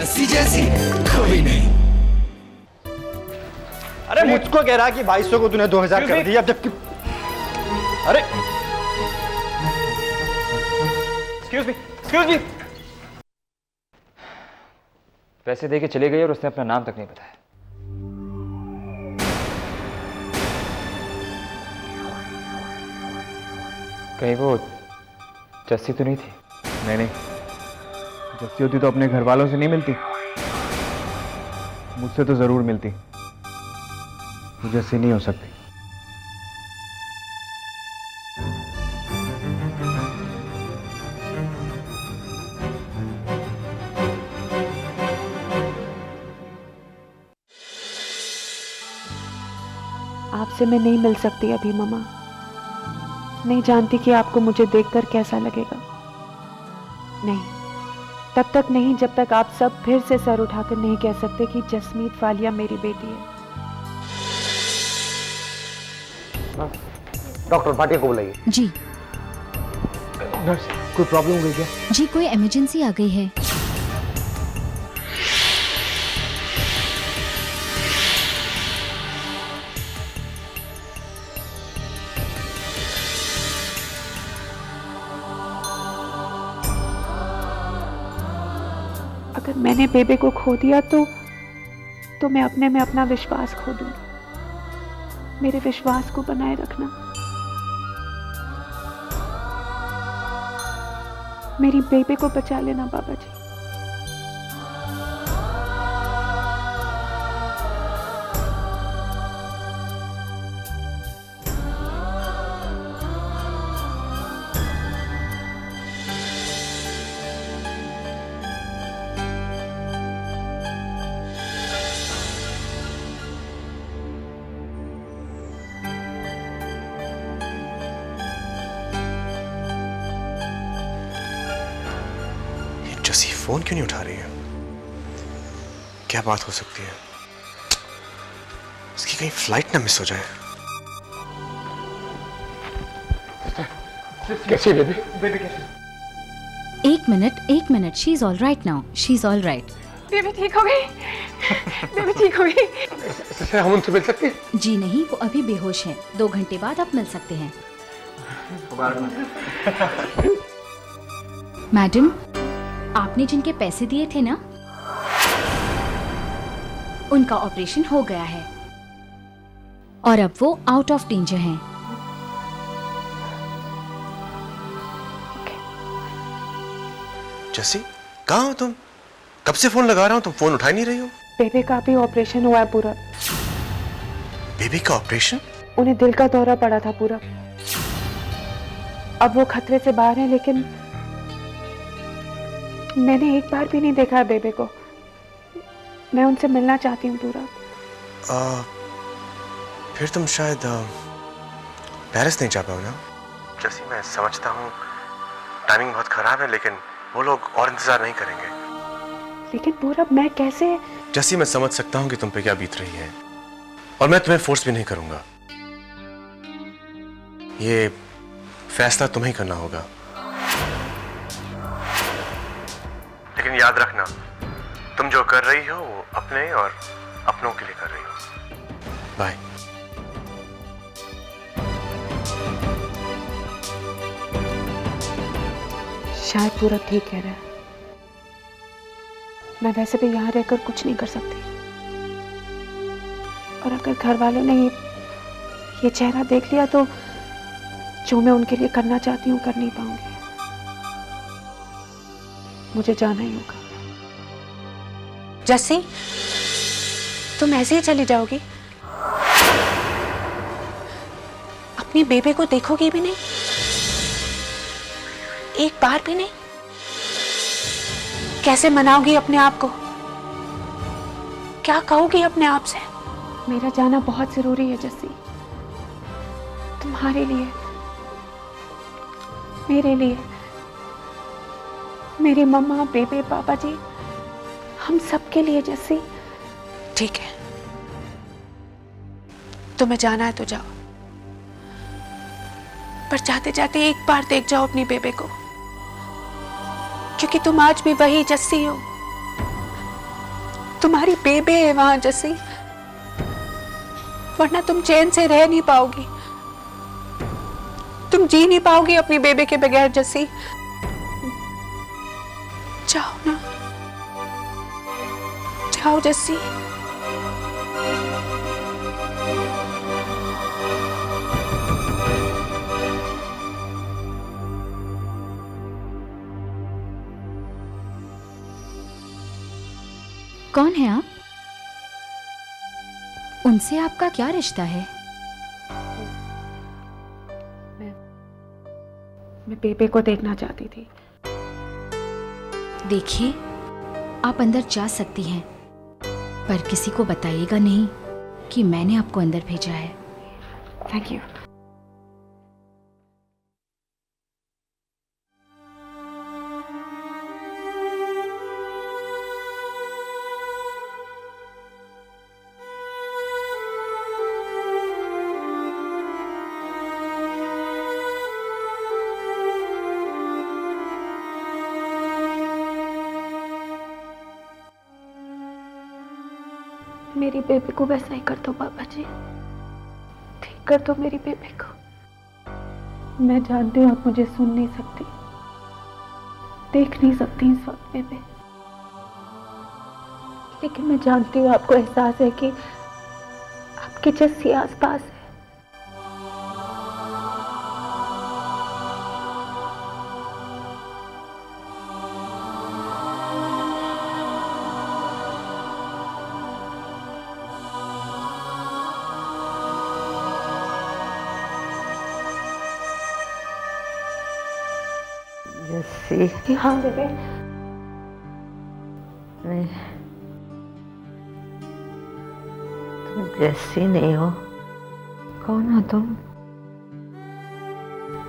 जस्सी जैसी कोई नहीं। अरे मुझको कह रहा कि 2200 को तूने 2000 कर दिया, जबकि अरे एक्सक्यूज मी पैसे दे के चले गए और उसने अपना नाम तक नहीं बताया। कहीं वो जस्सी तो नहीं थी? नहीं, जस्सी होती तो अपने घर वालों से नहीं मिलती, मुझसे तो जरूर मिलती। वो जस्सी नहीं हो सकती। आपसे मैं नहीं मिल सकती अभी मम्मा। नहीं जानती कि आपको मुझे देखकर कैसा लगेगा। नहीं, तब तक नहीं जब तक आप सब फिर से सर उठाकर नहीं कह सकते कि जसमीत फालिया मेरी बेटी है। डॉक्टर भाटिया को बुलाइए। जी। नर्स, कोई प्रॉब्लम हो गई क्या? जी, कोई इमरजेंसी आ गई है। अगर मैंने बेबे को खो दिया तो मैं अपने में अपना विश्वास खो दूंगी। मेरे विश्वास को बनाए रखना। मेरी बेबे को बचा लेना बाबा जी। जस्सी फोन क्यों नहीं उठा रही है? क्या बात हो सकती है? इसकी कहीं फ्लाइट ना मिस हो जाए। कैसी बेबी? बेबी कैसी? एक minute, she is all right now, she is all right. Baby ठीक हो गई। बेबी ठीक हो गई। सर, हम उनसे मिल सकते हैं? जी नहीं, वो अभी बेहोश हैं। 2 घंटे बाद आप मिल सकते हैं। मैडम, आपने जिनके पैसे दिए थे ना, उनका ऑपरेशन हो गया है और अब वो आउट ऑफ डेंजर हैं। जस्सी, कहाँ हो तुम? कब से फोन लगा रहा हूँ, तुम फोन उठा नहीं रही हो। बेबे का भी ऑपरेशन हुआ है पूरा। बेबी का ऑपरेशन? उन्हें दिल का दौरा पड़ा था पूरा। अब वो खतरे से बाहर है, लेकिन मैंने एक बार भी नहीं देखा है बेबे को। मैं उनसे मिलना चाहती हूँ पूरा। फिर तुम शायद पेरिस नहीं जा पाओ ना? जस्सी, मैं समझता हूँ टाइमिंग बहुत खराब है, लेकिन वो लोग और इंतजार नहीं करेंगे। लेकिन पूरा मैं कैसे? जस्सी, मैं समझ सकता हूँ कि तुम पे क्या बीत रही है, और मैं तुम्हें फोर्स भी नहीं करूंगा। ये फैसला तुम्हें करना होगा। लेकिन याद रखना, तुम जो कर रही हो वो अपने और अपनों के लिए कर रही हो। बाय। शायद पूरा ठीक कह रहा है। मैं वैसे भी यहाँ रहकर कुछ नहीं कर सकती, और अगर घर वालों ने ये चेहरा देख लिया तो जो मैं उनके लिए करना चाहती हूँ कर नहीं पाऊंगी। मुझे जाना ही होगा। जस्सी, तुम ऐसे ही चली जाओगी? अपनी बेबे को देखोगी भी नहीं? एक बार भी नहीं? कैसे मनाओगी अपने आप को? क्या कहोगी अपने आप से? मेरा जाना बहुत जरूरी है जस्सी, तुम्हारे लिए, मेरे लिए, मेरी मम्मा, बेबे, पापा जी, हम सबके लिए जस्सी। ठीक है, तुम्हें जाना है तो जाओ, पर जाते जाते एक बार देख जाओ अपनी बेबे को, क्योंकि तुम आज भी वही जस्सी हो तुम्हारी बेबे है वहां जस्सी, वरना तुम चैन से रह नहीं पाओगी, तुम जी नहीं पाओगी अपनी बेबे के बगैर जस्सी। जाओ ना, जाओ जस्सी। कौन है आप? उनसे आपका क्या रिश्ता है? मैं बेबे को देखना चाहती थी। देखिए, आप अंदर जा सकती हैं, पर किसी को बताइएगा नहीं कि मैंने आपको अंदर भेजा है। Thank you. मेरी बेबी को वैसा ही कर दो बाबा जी, ठीक कर दो मेरी बेबी को। मैं जानती हूँ आप मुझे सुन नहीं सकती, देख नहीं सकती इस वक्त बेबी, लेकिन मैं जानती हूँ आपको एहसास है कि आपकी जस्सी आसपास है। जस्सी, हाँ बेबे। नहीं, तुम जस्सी नहीं हो। कौन हो तुम?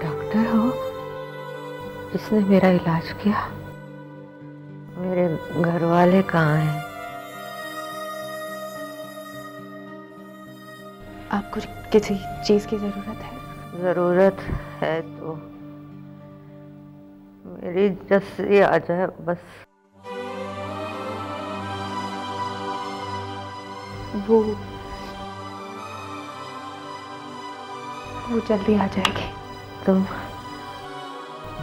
डॉक्टर हो जिसने मेरा इलाज किया? मेरे घर वाले कहाँ हैं? आपको किसी चीज की जरूरत है? जरूरत है तो मेरी जस्सी आ जाए बस। वो जल्दी आ जाएगी। तुम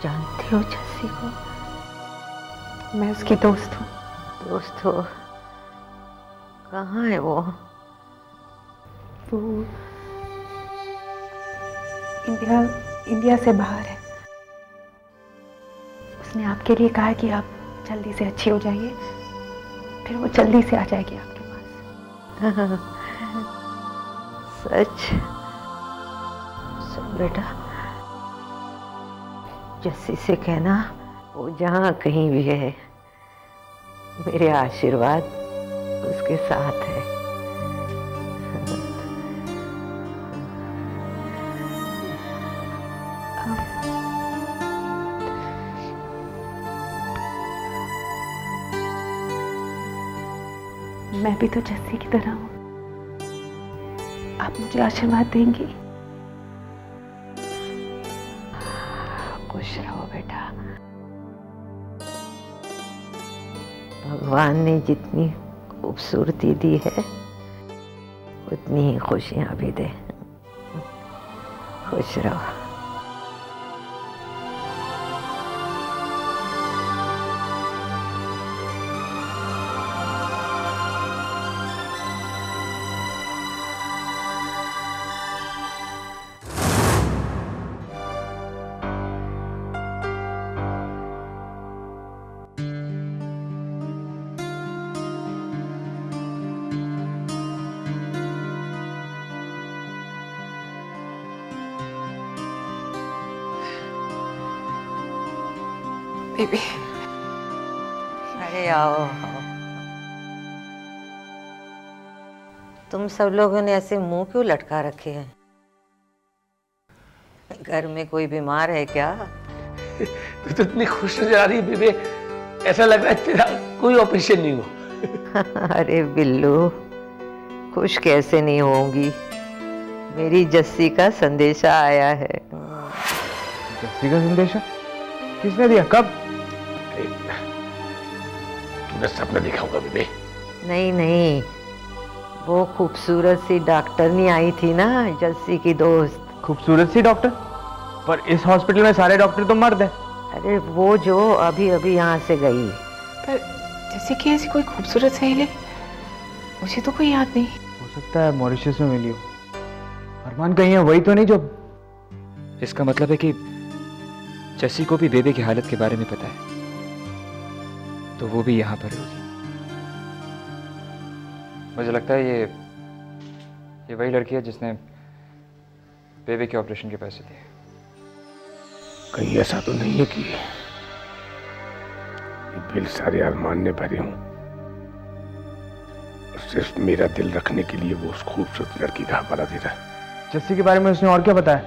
जानती हो जस्सी को? मैं उसकी दोस्त हूँ। दोस्त हो? कहाँ है वो? वो इंडिया से बाहर है। उसने आपके लिए कहा है कि आप जल्दी से अच्छी हो जाइए, फिर वो जल्दी से आ जाएगी आपके पास। सच? सुन बेटा, जस्सी से कहना वो जहाँ कहीं भी है, मेरे आशीर्वाद उसके साथ है। मैं भी तो जस्सी की तरह हूँ, आप मुझे आशीर्वाद देंगी? खुश रहो बेटा। भगवान ने जितनी खूबसूरती दी है उतनी ही खुशियां भी दे। खुश रहो। बेबी, अरे आओ आओ। तुम सब लोगों ने ऐसे मुंह क्यों लटका रखे हैं? घर में कोई बीमार है क्या? तू तो इतनी खुश नजर आ रही है बेबे, ऐसा लग रहा है तेरा कोई ऑपरेशन नहीं हुआ। अरे बिल्लू, खुश कैसे नहीं होंगी? मेरी जस्सी का संदेशा आया है। जस्सी का संदेशा? किसने दिया? कब? तूने सपना देखा होगा बेबे, नहीं नहीं, वो खूबसूरत सी डॉक्टरनी आई थी ना, जस्सी की दोस्त। खूबसूरत सी डॉक्टर? पर इस हॉस्पिटल में सारे डॉक्टर तो मर्द हैं। अरे वो जो अभी अभी यहाँ से गई। पर जैसे कि ऐसी कोई खूबसूरत सहेली मुझे तो कोई याद नहीं। हो सकता है मॉरिशस में मिली हो। अरमान कहीं है वही तो नहीं जो... इसका मतलब है कि जस्सी को भी बेबे की हालत के बारे में पता है, तो वो भी यहाँ पर होगी। मुझे लगता है ये वही लड़की है जिसने बेबे के ऑपरेशन के पैसे दिए। कहीं ऐसा तो नहीं है कि ये बिल सारे अरमान ने भरे हों, सिर्फ मेरा दिल रखने के लिए वो उस खूबसूरत लड़की का हवाला दे रहा है। जस्सी के बारे में उसने और क्या बताया?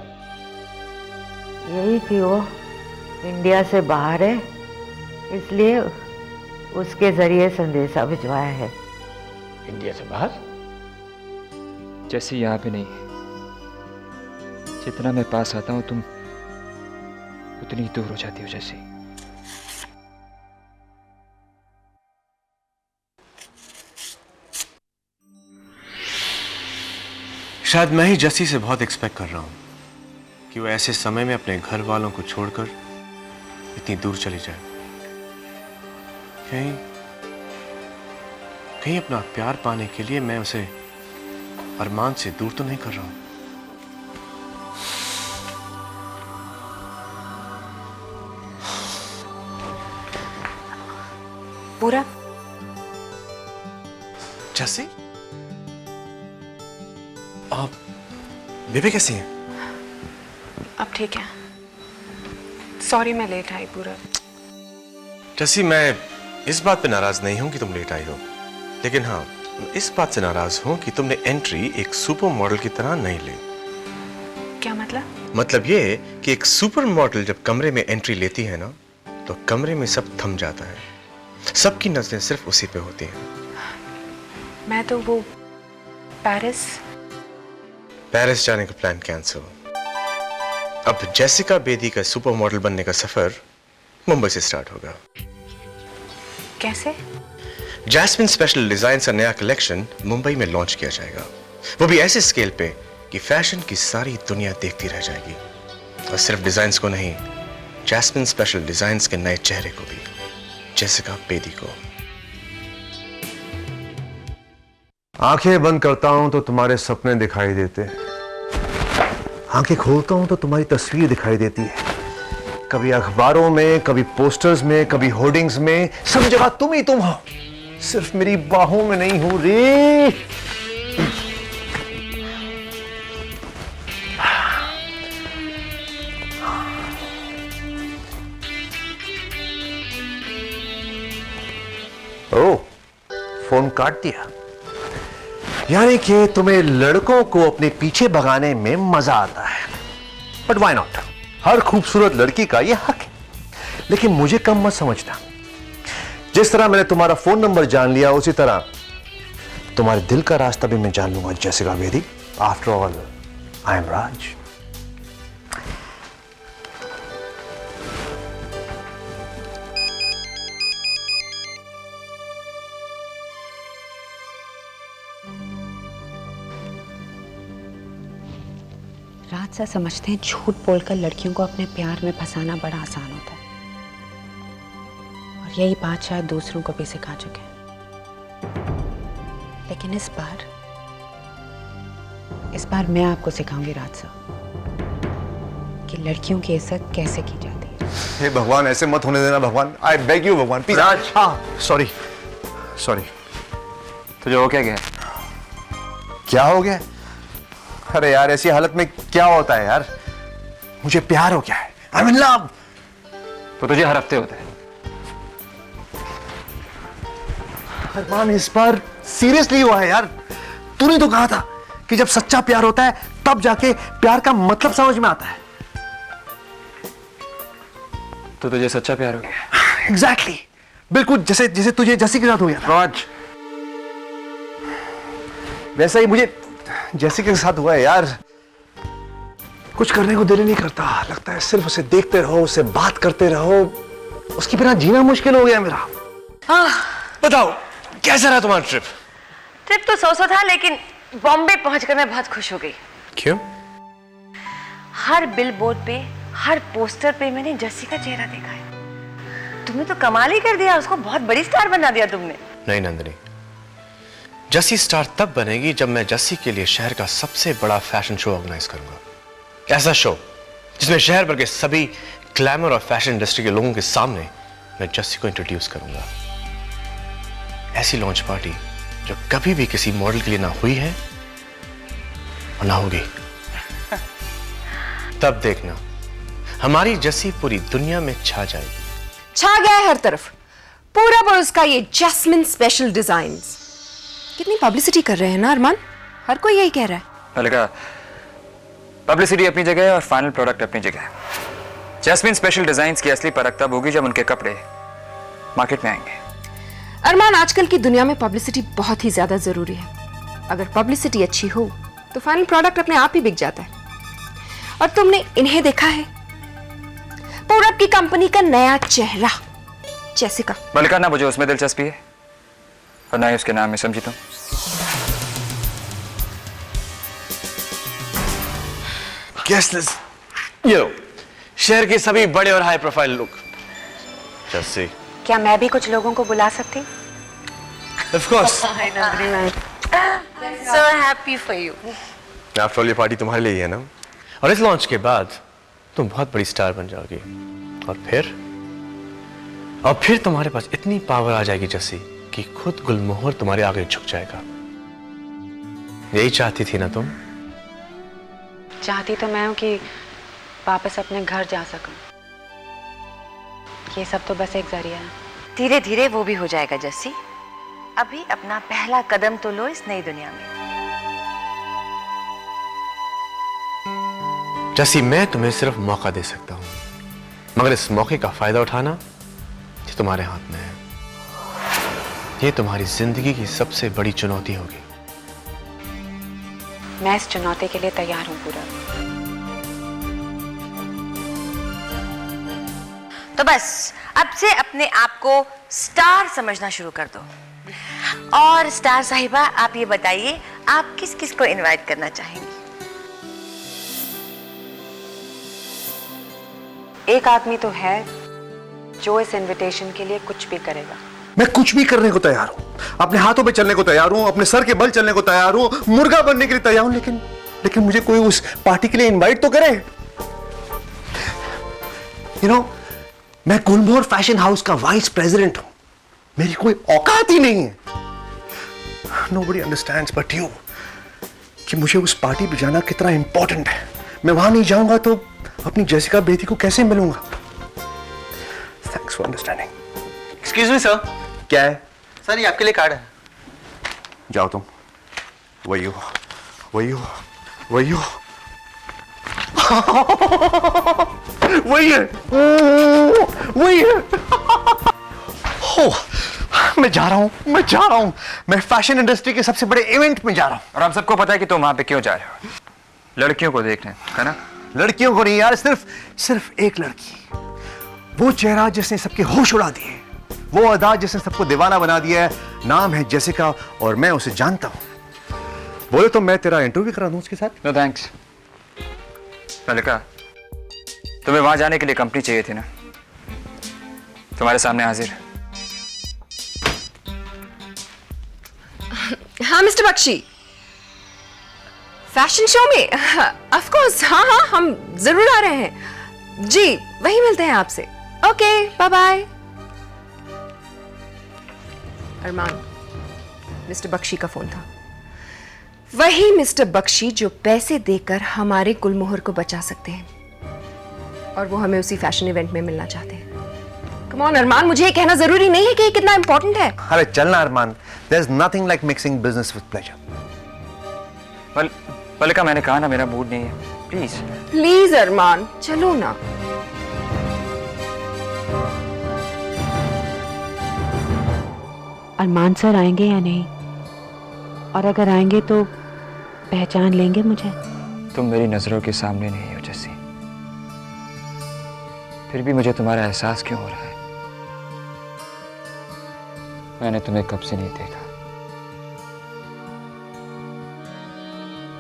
यही कि वो इंडिया से बाहर है, इसलिए उसके जरिए संदेशा भिजवाया है। इंडिया से बाहर? जस्सी यहाँ पे नहीं। जितना मैं पास आता हूँ तुम उतनी ही दूर हो जाती हो जस्सी। शायद मैं ही जस्सी से बहुत एक्सपेक्ट कर रहा हूं कि वो ऐसे समय में अपने घर वालों को छोड़कर इतनी दूर चली जाए। कहीं कहीं अपना प्यार पाने के लिए मैं उसे अरमान से दूर तो नहीं कर रहा हूं। पूरा जस्सी, आप बेबे कैसी हैं? अब ठीक है। सॉरी मैं लेट आई पूरा। जस्सी, मैं इस बात पे नाराज नहीं हूं कि तुम लेट आई हो, लेकिन हाँ इस बात से नाराज हूं कि तुमने एंट्री एक सुपर मॉडल की तरह नहीं ली। क्या मतलब? मतलब ये कि एक सुपर मॉडल जब कमरे में एंट्री लेती है ना, तो कमरे में सब थम जाता है, सबकी नजरें सिर्फ उसी पे होती हैं। मैं तो वो पेरिस जाने का प्लान कैंसिल। अब जेसिका बेदी का सुपर मॉडल बनने का सफर मुंबई से स्टार्ट होगा। कैसे? जैस्मिन स्पेशल डिजाइन का नया कलेक्शन मुंबई में लॉन्च किया जाएगा, वो भी ऐसे स्केल पे कि फैशन की सारी दुनिया देखती रह जाएगी। और सिर्फ डिजाइन्स को नहीं, जैस्मिन स्पेशल डिजाइन्स के नए चेहरे को भी, जेसिका बेदी को। आंखें बंद करता हूं तो तुम्हारे सपने दिखाई देते, आंखें खोलता हूं तो तुम्हारी तस्वीर दिखाई देती है। कभी अखबारों में, कभी पोस्टर्स में, कभी होर्डिंग्स में, सब जगह तुम ही तुम हो, सिर्फ मेरी बाहों में नहीं हो रे। ओ, फोन काट दिया। यानी कि तुम्हें लड़कों को अपने पीछे भगाने में मजा आता है, बट व्हाई नॉट? हर खूबसूरत लड़की का यह हक है। लेकिन मुझे कम मत समझना। जिस तरह मैंने तुम्हारा फोन नंबर जान लिया, उसी तरह तुम्हारे दिल का रास्ता भी मैं जान लूंगा Jessica Bedi. After all I am Raj. Raj सा समझते हैं झूठ बोलकर लड़कियों को अपने प्यार में फंसाना बड़ा आसान होता है, और यही बात शायद दूसरों को भी सिखा चुके हैं। लेकिन इस बार मैं आपको सिखाऊंगी राज सा कि लड़कियों की इज्जत कैसे की जाती है। हे भगवान, ऐसे मत होने देना भगवान। आई बेग यू भगवान, प्लीज। राज, हाँ सॉरी सॉरी। तुझे हो क्या गया? क्या हो गया? अरे यार, ऐसी हालत में क्या होता है यार? मुझे प्यार हो गया है, आई एम इन लव। तो तुझे हर हफ्ते होता है। अरमान, इस बार सीरियसली हुआ है यार। तूने तो कहा था कि जब सच्चा प्यार होता है तब जाके प्यार का मतलब समझ में आता है। तो तुझे सच्चा प्यार हो गया? एग्जैक्टली, बिल्कुल जैसे जैसे तुझे जैसी के साथ हो गया था। राज, वैसा ही मुझे जैसी के साथ हुआ है यार। कुछ करने को दिल ही नहीं करता, लगता है सिर्फ उसे देखते रहो, उससे बात करते रहो। उसके बिना जीना मुश्किल हो गया मेरा। बताओ कैसा रहा तुम्हारा ट्रिप? ट्रिप तो सो था, लेकिन बॉम्बे पहुंचकर मैं बहुत खुश हो गई। क्यों? हर बिल बोर्ड पे, हर पोस्टर पे मैंने जस्सी का चेहरा देखा है। तुमने तो कमाल ही कर दिया, उसको बहुत बड़ी स्टार बना दिया तुमने। नहीं नंदिनी, जस्सी स्टार तब बनेगी जब मैं जस्सी के लिए शहर का सबसे बड़ा फैशन शो ऑर्गेनाइज करूंगा। ऐसा शो जिसमें शहर भर के सभी ग्लैमर और फैशन इंडस्ट्री के लोगों के सामने मैं जस्सी को इंट्रोड्यूस करूंगा। ऐसी लॉन्च पार्टी जो कभी भी किसी मॉडल के लिए ना हुई है और ना होगी। तब देखना हमारी जस्सी पूरी दुनिया में छा जाएगी। छा गया है हर तरफ, पूरा पर उसका ये जैस्मिन स्पेशल डिजाइन्स। कितनी पब्लिसिटी कर रहे हैं ना अरमान, हर कोई यही कह रहा है। मलिका, पब्लिसिटी अपनी जगह है और फाइनल प्रोडक्ट अपनी जगह है। जैस्मिन स्पेशल डिजाइन्स की असली परख तब होगी जब उनके कपड़े मार्केट में आएंगे। अरमान, आजकल की दुनिया में पब्लिसिटी बहुत ही ज्यादा जरूरी है। अगर पब्लिसिटी अच्छी हो तो फाइनल प्रोडक्ट अपने आप ही बिक जाता है। और तुमने इन्हें देखा है, पूरब की कंपनी का नया चेहरा जैसिका। मलिका, ना मुझे उसमें दिलचस्पी है और ना ही उसके नाम में, समझी तुम? ये शहर के सभी बड़े और हाई प्रोफाइल लोग। जस्सी, क्या मैं भी कुछ लोगों को बुला सकती? Of course. So happy for you. After all ये पार्टी तुम्हारे लिए ही है ना। और इस लॉन्च के बाद तुम बहुत बड़ी स्टार बन जाओगी और फिर तुम्हारे पास इतनी पावर आ जाएगी जस्सी कि खुद गुलमोहर तुम्हारे आगे झुक जाएगा। यही चाहती थी ना तुम? चाहती तो मैं हूं कि वापस अपने घर जा सकूं। ये सब तो बस एक जरिया है। धीरे धीरे वो भी हो जाएगा जस्सी। अभी अपना पहला कदम तो लो इस नई दुनिया में। जस्सी, मैं तुम्हें सिर्फ मौका दे सकता हूं, मगर इस मौके का फायदा उठाना ये तुम्हारे हाथ में है। ये तुम्हारी जिंदगी की सबसे बड़ी चुनौती होगी। मैं इस चुनौती के लिए तैयार हूं पूरा। तो बस अब से अपने आप को स्टार समझना शुरू कर दो। और स्टार साहिबा, आप ये बताइए, आप किस किस को इनवाइट करना चाहेंगी? एक आदमी तो है जो इस इनविटेशन के लिए कुछ भी करेगा। मैं कुछ भी करने को तैयार हूं, अपने हाथों पे चलने को तैयार हूं, अपने सर के बल चलने को तैयार हूं, मुर्गा बनने के लिए तैयार हूं, लेकिन मुझे कोई उस पार्टी के लिए इनवाइट तो करे। मैं गुलमोहर फैशन हाउस का वाइस प्रेसिडेंट हूं, मेरी कोई औकात ही नहीं है। Nobody understands but you कि मुझे उस पार्टी पे जाना कितना इंपॉर्टेंट है। मैं वहां नहीं जाऊंगा तो अपनी जैसिका बेटी को कैसे मिलूंगा? Thanks for understanding. Excuse me sir. क्या है? सर ये आपके लिए कार्ड है। जाओ तुम। वही हो, वही हो, वही हो। वही है, वही है। हो, मैं जा रहा हूं, मैं फैशन इंडस्ट्री के सबसे बड़े इवेंट में जा रहा हूं। और हम सबको पता है कि तुम वहां पे क्यों जा रहे हो, लड़कियों को देखने, है ना? लड़कियों को नहीं यार, सिर्फ एक लड़की, वो चेहरा जिसने सबके होश उड़ा दिए, वो अदा जिसने सबको दीवाना बना दिया है। नाम है जेसिका और मैं उसे जानता हूं। बोले तो मैं तेरा इंटरव्यू करा दूं उसके साथ? No thanks. मलिका, तुम्हें वहां जाने के लिए कंपनी चाहिए थी ना, तुम्हारे सामने हाजिर। हाँ मिस्टर बख्शी, फैशन शो में ऑफ कोर्स, हाँ हम जरूर आ रहे हैं जी। वहीं मिलते हैं आपसे। Okay, bye bye. Arman, mister Bakshi का फोन था। वही मिस्टर बख्शी जो पैसे देकर हमारे गुलमोहर को बचा सकते हैं, और वो हमें उसी फैशन इवेंट में मिलना चाहते हैं। कम ऑन अरमान, मुझे ये कहना जरूरी नहीं है कि ये कितना इंपॉर्टेंट है। अरे चलना अरमान, there's nothing like mixing business with pleasure. मलिका, मैंने कहा ना मेरा मूड नहीं है, प्लीज। प्लीज अरमान, चलो ना। अरमान सर आएंगे या नहीं, और अगर आएंगे तो पहचान लेंगे मुझे? तुम मेरी नजरों के सामने नहीं हो जैसी, फिर भी मुझे तुम्हारा एहसास क्यों हो रहा है? मैंने तुम्हें कब से नहीं देखा,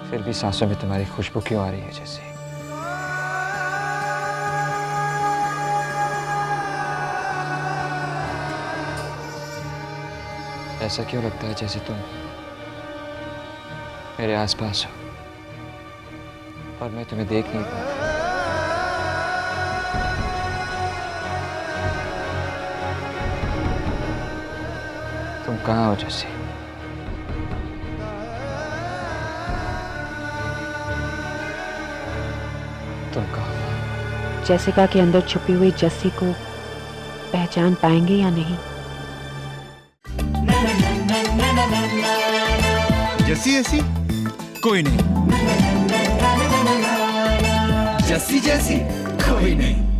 फिर भी सांसों में तुम्हारी खुशबू क्यों आ रही है जैसे? ऐसा क्यों लगता है जैसे तुम मेरे आसपास हो और मैं तुम्हें देख नहीं पाता? तुम कहाँ हो जैसे? तुम कहाँ हो? जैसिका के अंदर छुपी हुई जस्सी को पहचान पाएंगे या नहीं? जैसी ऐसी कोई नहीं, जैसी जैसी कोई नहीं।